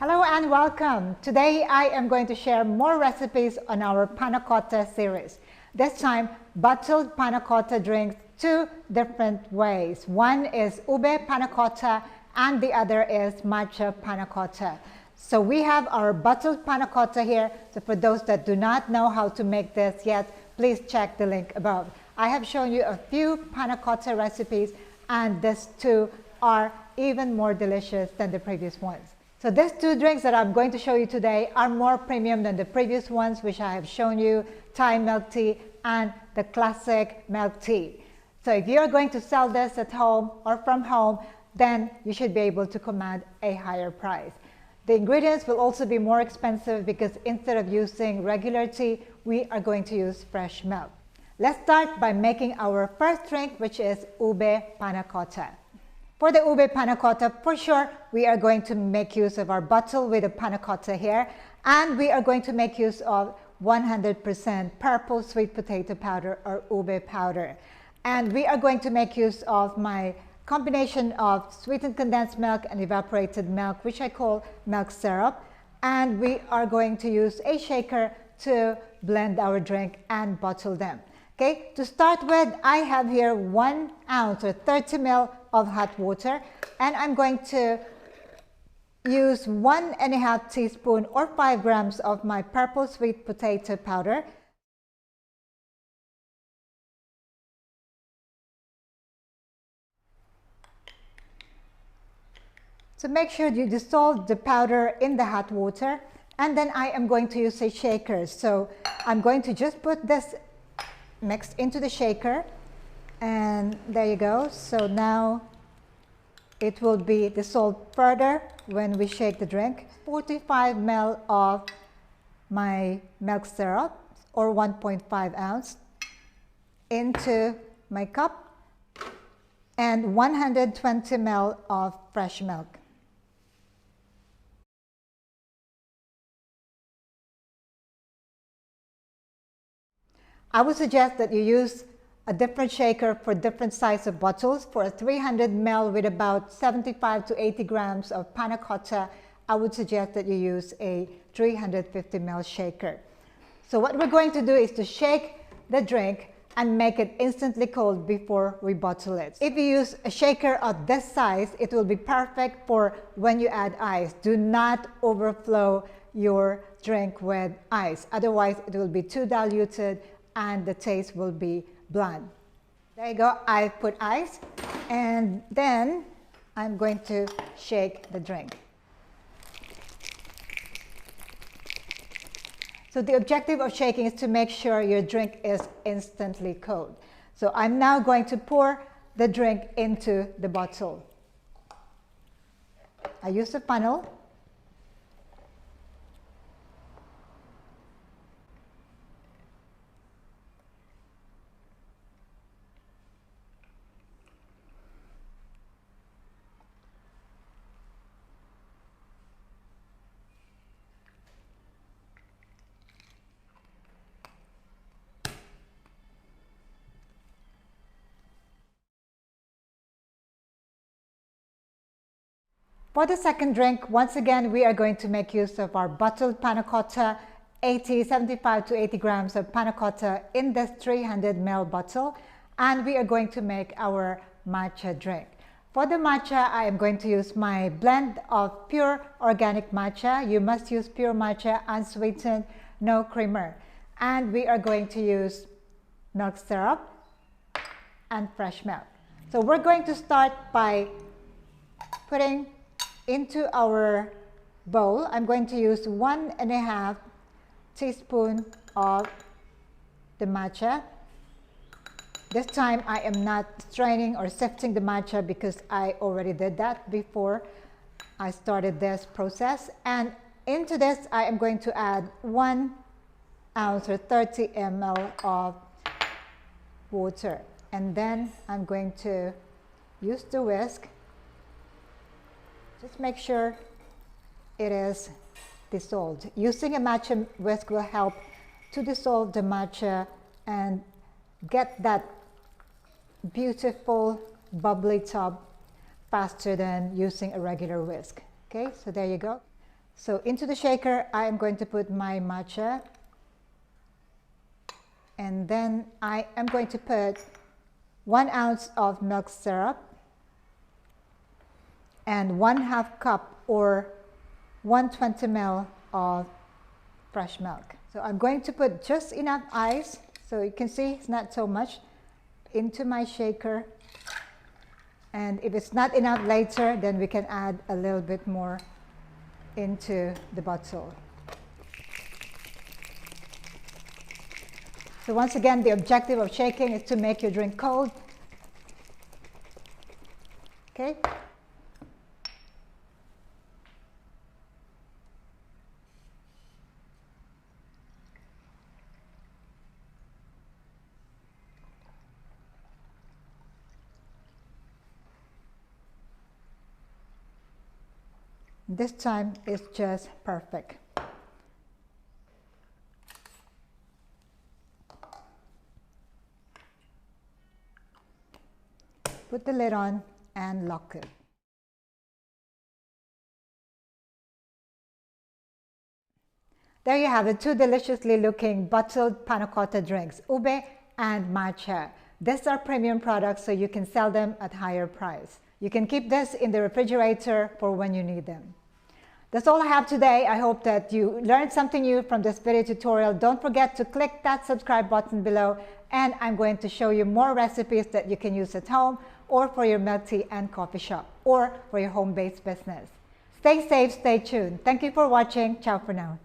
Hello and welcome. Today I am going to share more recipes on our Panna Cotta series. This time, bottled Panna Cotta drinks two different ways. One is Ube Panna Cotta and the other is Matcha Panna Cotta. So we have our bottled Panna Cotta here. So for those that do not know how to make this yet, please check the link above. I have shown you a few Panna Cotta recipes and these two are even more delicious than the previous ones. So these two drinks that I'm going to show you today are more premium than the previous ones which I have shown you, Thai milk tea and the classic milk tea. So if you're going to sell this at home or from home, then you should be able to command a higher price. The ingredients will also be more expensive because instead of using regular tea, we are going to use fresh milk. Let's start by making our first drink, which is Ube Panna Cotta. For the Ube Panna Cotta, for sure, we are going to make use of our bottle with a Panna Cotta here, and we are going to make use of 100% purple sweet potato powder or ube powder. And we are going to make use of my combination of sweetened condensed milk and evaporated milk, which I call milk syrup. And we are going to use a shaker to blend our drink and bottle them. Okay, to start with, I have here 1 ounce or 30 ml of hot water, and I'm going to use 1.5 teaspoon or 5 grams of my purple sweet potato powder. So make sure you dissolve the powder in the hot water, and then I am going to use a shaker. So I'm going to just put this mixed into the shaker, and there you go. So now it will be dissolved further when we shake the drink. 45 ml of my milk syrup or 1.5 ounce into my cup, and 120 ml of fresh milk. I would suggest that you use a different shaker for different size of bottles. For a 300 ml with about 75 to 80 grams of Panna Cotta, I would suggest that you use a 350 ml shaker. So what we're going to do is to shake the drink and make it instantly cold before we bottle it. If you use a shaker of this size, it will be perfect for when you add ice. Do not overflow your drink with ice. Otherwise, it will be too diluted and the taste will be bland. There you go. I put ice, and then I'm going to shake the drink. So the objective of shaking is to make sure your drink is instantly cold. So I'm now going to pour the drink into the bottle. I use a funnel. For the second drink, once again, we are going to make use of our bottled Panna Cotta, 75 to 80 grams of Panna Cotta in this 300 ml bottle, and we are going to make our matcha drink. For the matcha, I am going to use my blend of pure organic matcha. You must use pure matcha, unsweetened, no creamer. And we are going to use milk syrup and fresh milk. So we're going to start by putting into our bowl, I'm going to use 1.5 teaspoon of the matcha. This time I am not straining or sifting the matcha because I already did that before I started this process. And into this I am going to add 1 ounce or 30 ml of water. And then I'm going to use the whisk. Just make sure it is dissolved. Using a matcha whisk will help to dissolve the matcha and get that beautiful bubbly top faster than using a regular whisk. Okay, so there you go. So into the shaker, I am going to put my matcha. And then I am going to put 1 ounce of milk syrup and 1/2 cup or 120 ml of fresh milk. So I'm going to put just enough ice, so you can see it's not so much, into my shaker. And if it's not enough later, then we can add a little bit more into the bottle. So once again, the objective of shaking is to make your drink cold. Okay? This time is just perfect. Put the lid on and lock it. There you have it, 2 deliciously looking bottled panna cotta drinks, ube and matcha. These are premium products, so you can sell them at higher price. You can keep this in the refrigerator for when you need them. That's all I have today. I hope that you learned something new from this video tutorial. Don't forget to click that subscribe button below, and I'm going to show you more recipes that you can use at home or for your milk tea and coffee shop or for your home-based business. Stay safe, stay tuned. Thank you for watching. Ciao for now.